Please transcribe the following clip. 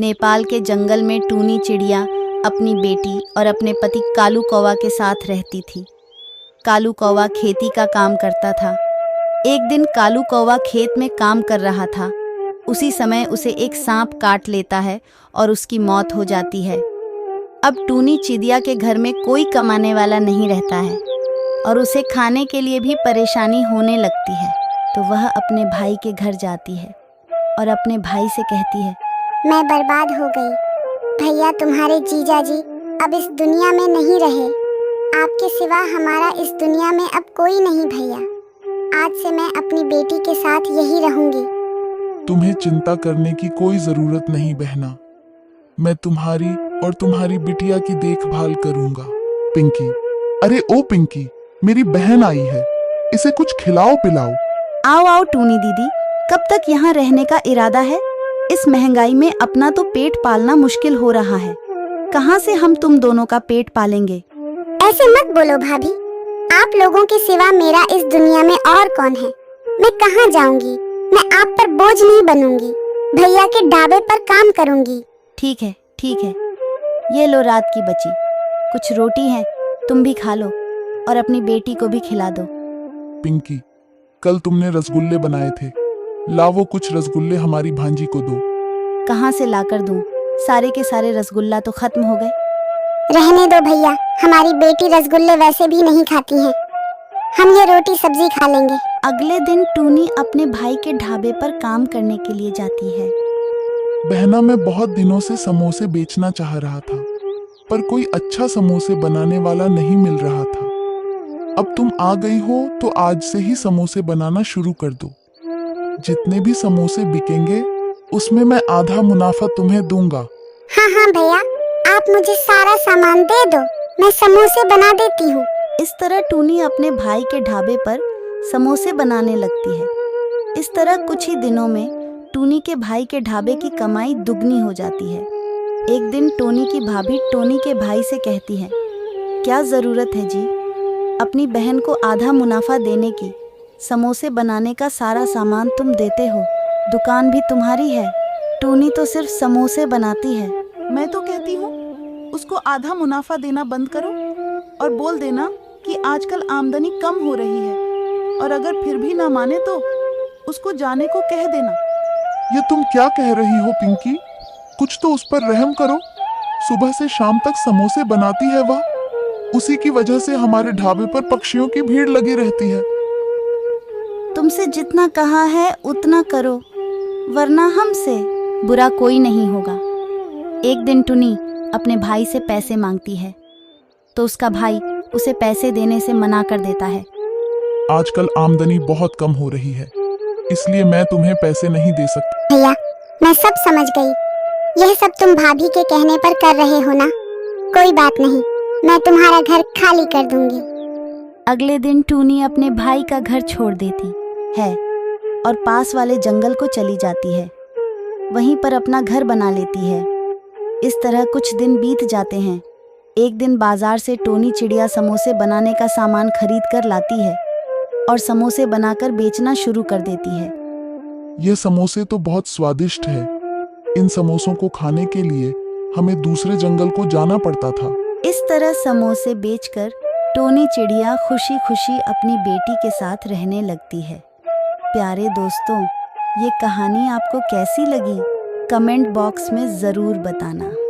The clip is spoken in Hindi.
नेपाल के जंगल में टूनी चिड़िया अपनी बेटी और अपने पति कालू कौवा के साथ रहती थी। कालू कौवा खेती का काम करता था। एक दिन कालू कौवा खेत में काम कर रहा था। उसी समय उसे एक सांप काट लेता है और उसकी मौत हो जाती है। अब टूनी चिड़िया के घर में कोई कमाने वाला नहीं रहता है और उसे खाने के लिए भी परेशानी होने लगती है। तो वह अपने भाई के घर जाती है और अपने भाई से कहती है, मैं बर्बाद हो गई। भैया, तुम्हारे जीजा जी अब इस दुनिया में नहीं रहे। आपके सिवा हमारा इस दुनिया में अब कोई नहीं भैया। आज से मैं अपनी बेटी के साथ यही रहूंगी। तुम्हें चिंता करने की कोई जरूरत नहीं बहना। मैं तुम्हारी और तुम्हारी बिटिया की देखभाल करूंगा। पिंकी, अरे ओ पिंकी, मेरी बहन आई है, इसे कुछ खिलाओ पिलाओ। आओ आओ टूनी दीदी, कब तक यहाँ रहने का इरादा है? इस महंगाई में अपना तो पेट पालना मुश्किल हो रहा है। कहाँ से हम तुम दोनों का पेट पालेंगे? ऐसे मत बोलो भाभी। आप लोगों के सिवा मेरा इस दुनिया में और कौन है? मैं कहाँ जाऊंगी? मैं आप पर बोझ नहीं बनूंगी। भैया के ढाबे पर काम करूंगी। ठीक है, ठीक है। ये लो रात की बची कुछ रोटी है, तुम भी खा लो और अपनी बेटी को भी खिला दो। पिंकी, कल तुमने रसगुल्ले बनाए थे, लाओ कुछ रसगुल्ले हमारी भांजी को दो। कहाँ से लाकर दूं? सारे के सारे रसगुल्ला तो खत्म हो गए। रहने दो भैया, हमारी बेटी रसगुल्ले वैसे भी नहीं खाती है। हम ये रोटी सब्जी खा लेंगे। अगले दिन टूनी अपने भाई के ढाबे पर काम करने के लिए जाती है। बहना, मैं बहुत दिनों से समोसे बेचना चाह रहा था, पर कोई अच्छा समोसे बनाने वाला नहीं मिल रहा था। अब तुम आ गई हो तो आज से ही समोसे बनाना शुरू कर दो। जितने भी समोसे बिकेंगे उसमें मैं आधा मुनाफा तुम्हें दूंगा। हाँ हाँ भैया, आप मुझे सारा सामान दे दो, मैं समोसे बना देती हूँ। इस तरह टूनी अपने भाई के ढाबे पर समोसे बनाने लगती है। इस तरह कुछ ही दिनों में टूनी के भाई के ढाबे की कमाई दुगनी हो जाती है। एक दिन टोनी की भाभी टोनी के भाई से कहती है, क्या ज़रूरत है जी अपनी बहन को आधा मुनाफा देने की? समोसे बनाने का सारा सामान तुम देते हो, दुकान भी तुम्हारी है, टोनी तो सिर्फ समोसे बनाती है। मैं तो कहती हूँ उसको आधा मुनाफा देना बंद करो और बोल देना कि आजकल आमदनी कम हो रही है, और अगर फिर भी ना माने तो उसको जाने को कह देना। ये तुम क्या कह रही हो पिंकी? कुछ तो उस पर रहम करो। सुबह से शाम तक समोसे बनाती है वह, उसी की वजह से हमारे ढाबे पर पक्षियों की भीड़ लगी रहती है। तुमसे जितना कहा है उतना करो, वरना हमसे बुरा कोई नहीं होगा। एक दिन टुनी अपने भाई से पैसे मांगती है तो उसका भाई उसे पैसे देने से मना कर देता है। आजकल आमदनी बहुत कम हो रही है, इसलिए मैं तुम्हें पैसे नहीं दे सकती। भैया, मैं सब समझ गई। यह सब तुम भाभी के कहने पर कर रहे हो ना? कोई बात नहीं, मैं तुम्हारा घर खाली कर दूंगी। अगले दिन टूनी अपने भाई का घर छोड़ देती है और पास वाले जंगल को चली जाती है। वहीं पर अपना घर बना लेती है। इस तरह कुछ दिन बीत जाते हैं। एक दिन बाजार से टोनी चिड़िया समोसे बनाने का सामान खरीद कर लाती है और समोसे बनाकर बेचना शुरू कर देती है। ये समोसे तो बहुत स्वादिष्ट है। इन समोसों को खाने के लिए हमें दूसरे जंगल को जाना पड़ता था। इस तरह समोसे बेचकर टोनी चिड़िया खुशी खुशी अपनी बेटी के साथ रहने लगती है। प्यारे दोस्तों, ये कहानी आपको कैसी लगी? कमेंट बॉक्स में ज़रूर बताना।